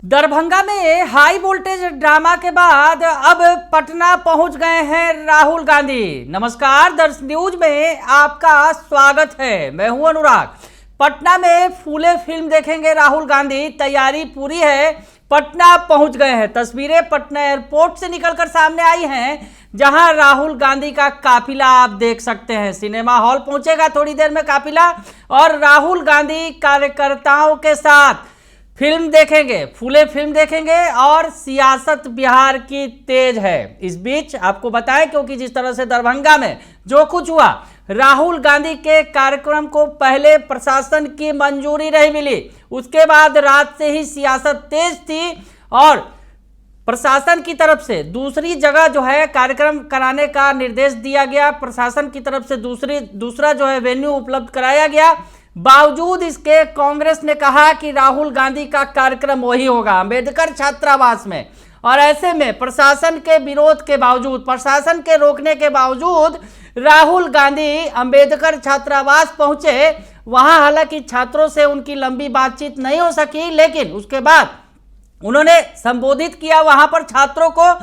दरभंगा में high voltage drama के बाद अब पटना पहुंच गए हैं राहुल गांधी। नमस्कार, दर्श न्यूज में आपका स्वागत है। मैं हूं अनुराग। पटना में फूले फिल्म देखेंगे राहुल गांधी, तैयारी पूरी है, पटना पहुंच गए हैं। तस्वीरें पटना एयरपोर्ट से निकलकर सामने आई हैं, जहां राहुल गांधी का काफिला आप देख सकते हैं। सिनेमा हॉल पहुंचेगा थोड़ी देर में काफिला, और राहुल गांधी कार्यकर्ताओं के साथ फिल्म देखेंगे, फूले फिल्म देखेंगे। और सियासत बिहार की तेज है। इस बीच आपको बताएं, क्योंकि जिस तरह से दरभंगा में जो कुछ हुआ, राहुल गांधी के कार्यक्रम को पहले प्रशासन की मंजूरी नहीं मिली, उसके बाद रात से ही सियासत तेज थी और प्रशासन की तरफ से दूसरी जगह जो है कार्यक्रम कराने का निर्देश दिया गया। प्रशासन की तरफ से दूसरा जो है वेन्यू उपलब्ध कराया गया। बावजूद इसके कांग्रेस ने कहा कि राहुल गांधी का कार्यक्रम वही होगा, अंबेडकर छात्रावास में। और ऐसे में प्रशासन के विरोध के बावजूद, प्रशासन के रोकने के बावजूद राहुल गांधी अंबेडकर छात्रावास पहुंचे। वहां हालांकि छात्रों से उनकी लंबी बातचीत नहीं हो सकी, लेकिन उसके बाद उन्होंने संबोधित किया। वहां पर छात्रों को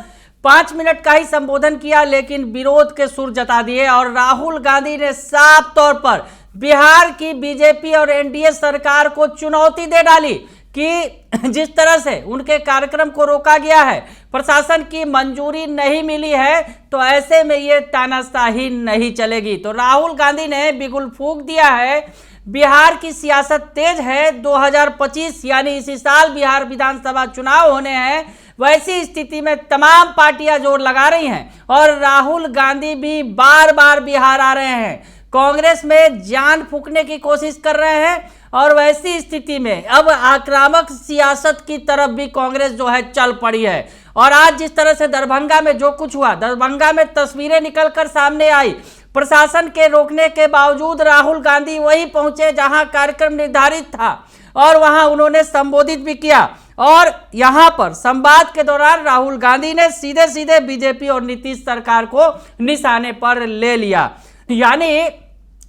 5 मिनट का ही संबोधन किया, लेकिन विरोध के सुर जता दिए। और राहुल गांधी ने साफ तौर पर बिहार की बीजेपी और एनडीए सरकार को चुनौती दे डाली कि जिस तरह से उनके कार्यक्रम को रोका गया है, प्रशासन की मंजूरी नहीं मिली है, तो ऐसे में ये तानाशाही नहीं चलेगी। तो राहुल गांधी ने बिगुल फूंक दिया है। बिहार की सियासत तेज है। 2025 यानी इसी साल बिहार विधानसभा चुनाव होने हैं। वैसी स्थिति में तमाम पार्टियां जोर लगा रही हैं और राहुल गांधी भी बार बार बिहार आ रहे हैं, कांग्रेस में जान फूंकने की कोशिश कर रहे हैं। और वैसी स्थिति में अब आक्रामक सियासत की तरफ भी कांग्रेस जो है चल पड़ी है। और आज जिस तरह से दरभंगा में जो कुछ हुआ, दरभंगा में तस्वीरें निकलकर सामने आई, प्रशासन के रोकने के बावजूद राहुल गांधी वहीं पहुंचे जहां कार्यक्रम निर्धारित था और वहां उन्होंने संबोधित भी किया। और यहां पर संवाद के दौरान राहुल गांधी ने सीधे सीधे बीजेपी और नीतीश सरकार को निशाने पर ले लिया। यानी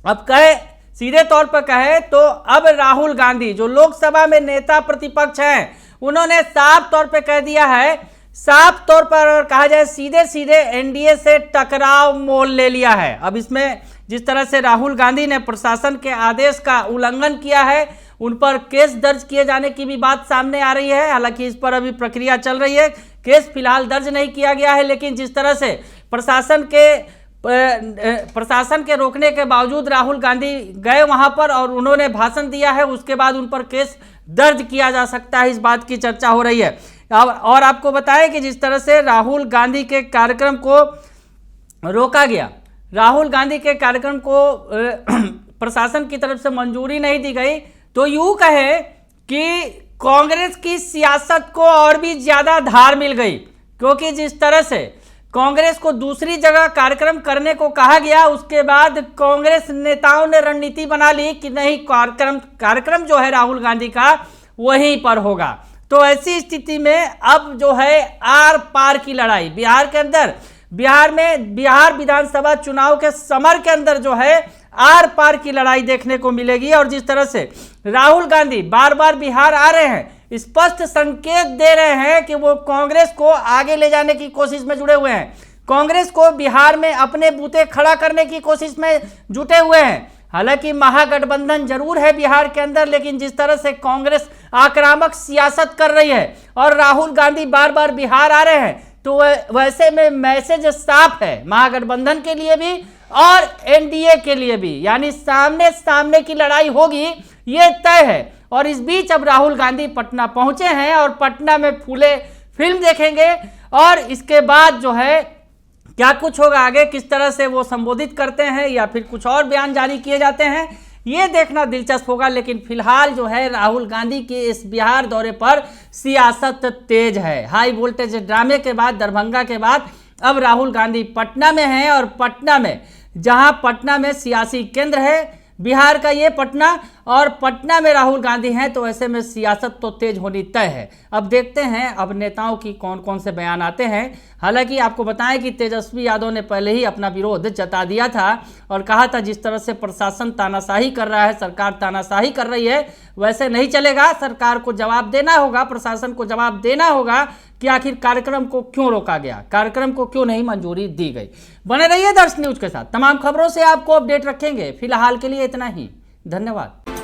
अब कहे, सीधे तौर पर कहे तो अब राहुल गांधी जो लोकसभा में नेता प्रतिपक्ष हैं, उन्होंने साफ तौर पर कह दिया है, साफ तौर पर कहा जाए सीधे सीधे एनडीए से टकराव मोल ले लिया है। अब इसमें जिस तरह से राहुल गांधी ने प्रशासन के आदेश का उल्लंघन किया है, उन पर केस दर्ज किए जाने की भी बात सामने आ रही है। हालांकि इस पर अभी प्रक्रिया चल रही है, केस फिलहाल दर्ज नहीं किया गया है। लेकिन जिस तरह से प्रशासन के रोकने के बावजूद राहुल गांधी गए वहां पर और उन्होंने भाषण दिया है, उसके बाद उन पर केस दर्ज किया जा सकता है, इस बात की चर्चा हो रही है। और आपको बताएं कि जिस तरह से राहुल गांधी के कार्यक्रम को रोका गया, राहुल गांधी के कार्यक्रम को प्रशासन की तरफ से मंजूरी नहीं दी गई, तो यूं कहे कि कांग्रेस की सियासत को और भी ज्यादा धार मिल गई। क्योंकि जिस तरह से कांग्रेस को दूसरी जगह कार्यक्रम करने को कहा गया, उसके बाद कांग्रेस नेताओं ने रणनीति बना ली कि नहीं, कार्यक्रम जो है राहुल गांधी का वहीं पर होगा। तो ऐसी स्थिति में अब जो है आर पार की लड़ाई बिहार के अंदर, बिहार विधानसभा चुनाव के समर के अंदर जो है आर पार की लड़ाई देखने को मिलेगी। और जिस तरह से राहुल गांधी बार बार बिहार आ रहे हैं, स्पष्ट संकेत दे रहे हैं कि वो कांग्रेस को आगे ले जाने की कोशिश में जुड़े हुए हैं, कांग्रेस को बिहार में अपने बूते खड़ा करने की कोशिश में जुटे हुए हैं। हालांकि महागठबंधन जरूर है बिहार के अंदर, लेकिन जिस तरह से कांग्रेस आक्रामक सियासत कर रही है और राहुल गांधी बार बार बिहार आ रहे हैं, तो वैसे में मैसेज साफ है महागठबंधन के लिए भी और एनडीए के लिए भी, यानी सामने सामने की लड़ाई होगी, ये तय है। और इस बीच अब राहुल गांधी पटना पहुंचे हैं और पटना में फूले फिल्म देखेंगे। और इसके बाद जो है क्या कुछ होगा आगे, किस तरह से वो संबोधित करते हैं या फिर कुछ और बयान जारी किए जाते हैं, ये देखना दिलचस्प होगा। लेकिन फिलहाल जो है राहुल गांधी के इस बिहार दौरे पर सियासत तेज है। हाई वोल्टेज ड्रामे के बाद, दरभंगा के बाद अब राहुल गांधी पटना में हैं। और पटना में, जहां पटना में सियासी केंद्र है बिहार का, ये पटना, और पटना में राहुल गांधी हैं, तो ऐसे में सियासत तो तेज होनी तय है। अब देखते हैं अब नेताओं की कौन कौन से बयान आते हैं। हालांकि आपको बताएं कि तेजस्वी यादव ने पहले ही अपना विरोध जता दिया था और कहा था जिस तरह से प्रशासन तानाशाही कर रहा है, सरकार तानाशाही कर रही है, वैसे नहीं चलेगा। सरकार को जवाब देना होगा, प्रशासन को जवाब देना होगा कि आखिर कार्यक्रम को क्यों रोका गया, कार्यक्रम को क्यों नहीं मंजूरी दी गई। बने रहिए दर्श न्यूज के साथ, तमाम खबरों से आपको अपडेट रखेंगे। फिलहाल के लिए इतना ही, धन्यवाद।